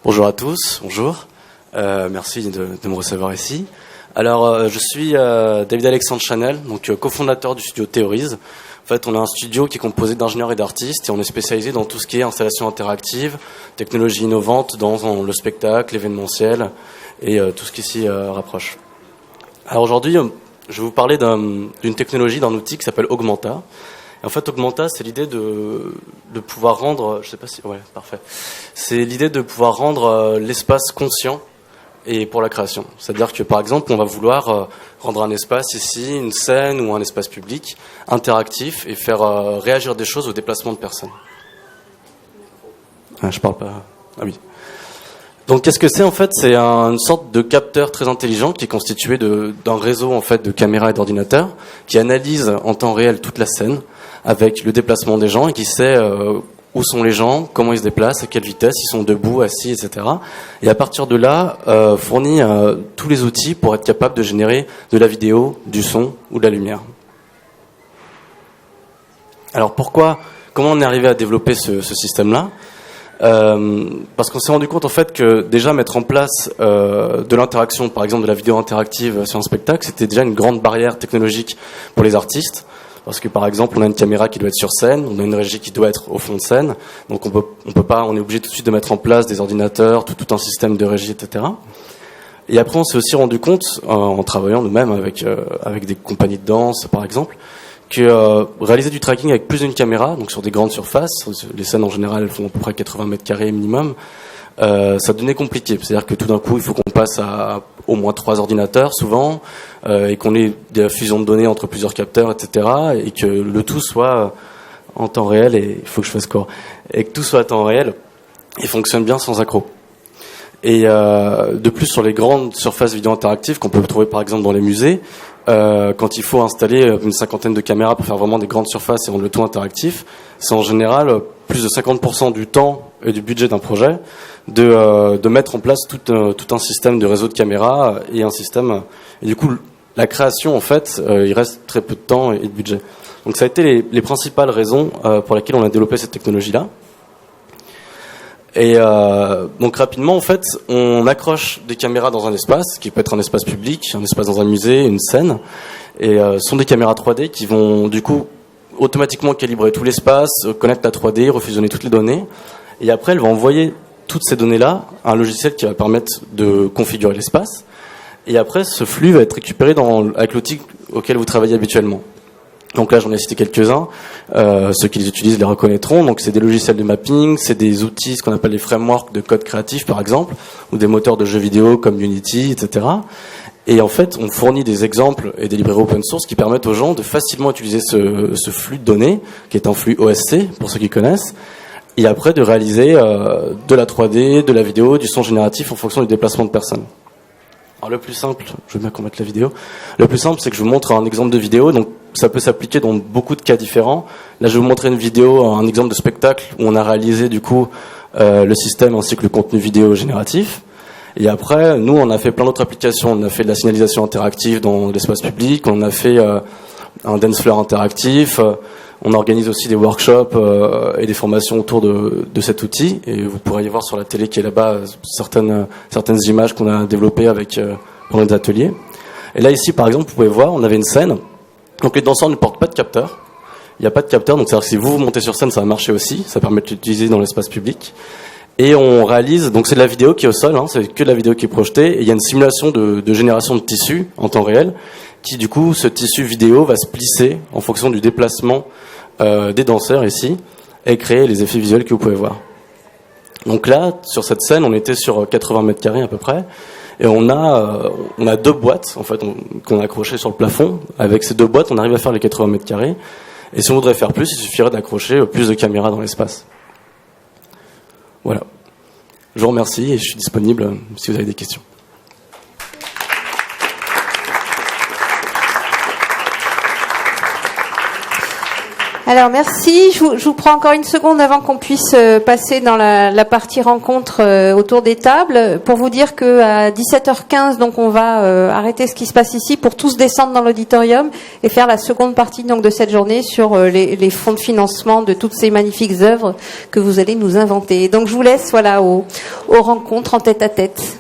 Bonjour à tous, bonjour. Merci de me recevoir ici. Alors, je suis David Alexandre Chanel, donc cofondateur du studio Theories. En fait, on a un studio qui est composé d'ingénieurs et d'artistes et on est spécialisé dans tout ce qui est installation interactive, technologie innovante dans le spectacle, l'événementiel et tout ce qui s'y rapproche. Alors aujourd'hui, je vais vous parler d'une technologie, d'un outil qui s'appelle Augmenta. Et en fait, Augmenta, c'est l'idée de pouvoir rendre, je sais pas si, ouais, parfait. C'est l'idée de pouvoir rendre l'espace conscient et pour la création. C'est-à-dire que, par exemple, on va vouloir rendre un espace ici, une scène ou un espace public interactif et faire réagir des choses au déplacement de personnes. Ah, je parle pas. Ah oui. Donc, qu'est-ce que c'est en fait ? C'est une sorte de capteur très intelligent qui est constitué d'un réseau en fait de caméras et d'ordinateurs qui analyse en temps réel toute la scène avec le déplacement des gens et qui sait où sont les gens, comment ils se déplacent, à quelle vitesse, ils sont debout, assis, etc. Et à partir de là, fournit tous les outils pour être capable de générer de la vidéo, du son ou de la lumière. Alors comment on est arrivé à développer ce système-là ? Parce qu'on s'est rendu compte en fait que déjà mettre en place de l'interaction, par exemple de la vidéo interactive sur un spectacle, c'était déjà une grande barrière technologique pour les artistes. Parce que par exemple, on a une caméra qui doit être sur scène, on a une régie qui doit être au fond de scène, donc on peut pas, on est obligé tout de suite de mettre en place des ordinateurs, tout un système de régie, etc. Et après, on s'est aussi rendu compte, en travaillant nous-mêmes avec des compagnies de danse, par exemple, que réaliser du tracking avec plus d'une caméra, donc sur des grandes surfaces, les scènes en général elles font à peu près 80 mètres carrés minimum, ça devenait compliqué. C'est-à-dire que tout d'un coup, il faut qu'on passe à au moins 3 ordinateurs souvent, et qu'on ait des fusions de données entre plusieurs capteurs, etc. Et que le tout soit en temps réel, et il faut que je fasse quoi ? Et que tout soit en temps réel et fonctionne bien sans accroc. Et de plus, sur les grandes surfaces vidéo interactives qu'on peut trouver par exemple dans les musées, quand il faut installer une 50aine de caméras pour faire vraiment des grandes surfaces et rendre le tout interactif, c'est en général plus de 50% du temps et du budget d'un projet de mettre en place tout un système de réseau de caméras et un système. Et du coup, la création, en fait, il reste très peu de temps et de budget. Donc ça a été les principales raisons pour lesquelles on a développé cette technologie-là. Et donc rapidement, en fait, on accroche des caméras dans un espace, qui peut être un espace public, un espace dans un musée, une scène, et ce sont des caméras 3D qui vont du coup automatiquement calibrer tout l'espace, connaître la 3D, refusionner toutes les données, et après elle va envoyer toutes ces données-là à un logiciel qui va permettre de configurer l'espace, et après ce flux va être récupéré avec l'outil auquel vous travaillez habituellement. Donc là, j'en ai cité quelques-uns. Ceux qui les utilisent les reconnaîtront. Donc c'est des logiciels de mapping, c'est des outils, ce qu'on appelle les frameworks de code créatif, par exemple, ou des moteurs de jeux vidéo comme Unity, etc. Et en fait, on fournit des exemples et des librairies open source qui permettent aux gens de facilement utiliser ce flux de données, qui est un flux OSC, pour ceux qui connaissent, et après de réaliser de la 3D, de la vidéo, du son génératif en fonction du déplacement de personnes. Alors le plus simple, je veux bien qu'on mette la vidéo. Le plus simple, c'est que je vous montre un exemple de vidéo. Donc ça peut s'appliquer dans beaucoup de cas différents. Là, je vais vous montrer une vidéo, un exemple de spectacle où on a réalisé du coup le système ainsi que le contenu vidéo génératif. Et après, nous, on a fait plein d'autres applications. On a fait de la signalisation interactive dans l'espace public. On a fait un dance floor interactif. On organise aussi des workshops et des formations autour de cet outil. Et vous pourrez y voir sur la télé qui est là-bas certaines images qu'on a développées pendant les ateliers. Et là, ici, par exemple, vous pouvez voir, on avait une scène. Donc les danseurs ne portent pas de capteur. Il n'y a pas de capteur, donc c'est-à-dire que si vous montez sur scène, ça va marcher aussi. Ça permet de l'utiliser dans l'espace public. Et on réalise, donc c'est de la vidéo qui est au sol, c'est que de la vidéo qui est projetée. Et il y a une simulation de génération de tissu en temps réel, qui du coup, ce tissu vidéo va se plisser en fonction du déplacement des danseurs ici, et créer les effets visuels que vous pouvez voir. Donc là, sur cette scène, on était sur 80 mètres carrés à peu près. Et on a 2 boîtes en fait qu'on a accrochées sur le plafond. Avec ces 2 boîtes, on arrive à faire les 80 mètres carrés. Et si on voudrait faire plus, il suffirait d'accrocher plus de caméras dans l'espace. Voilà. Je vous remercie et je suis disponible si vous avez des questions. Alors merci, je vous prends encore une seconde avant qu'on puisse passer dans la partie rencontre autour des tables pour vous dire que à 17h15 donc on va arrêter ce qui se passe ici pour tous descendre dans l'auditorium et faire la seconde partie donc de cette journée sur les fonds de financement de toutes ces magnifiques œuvres que vous allez nous inventer. Donc je vous laisse aux rencontres en tête à tête.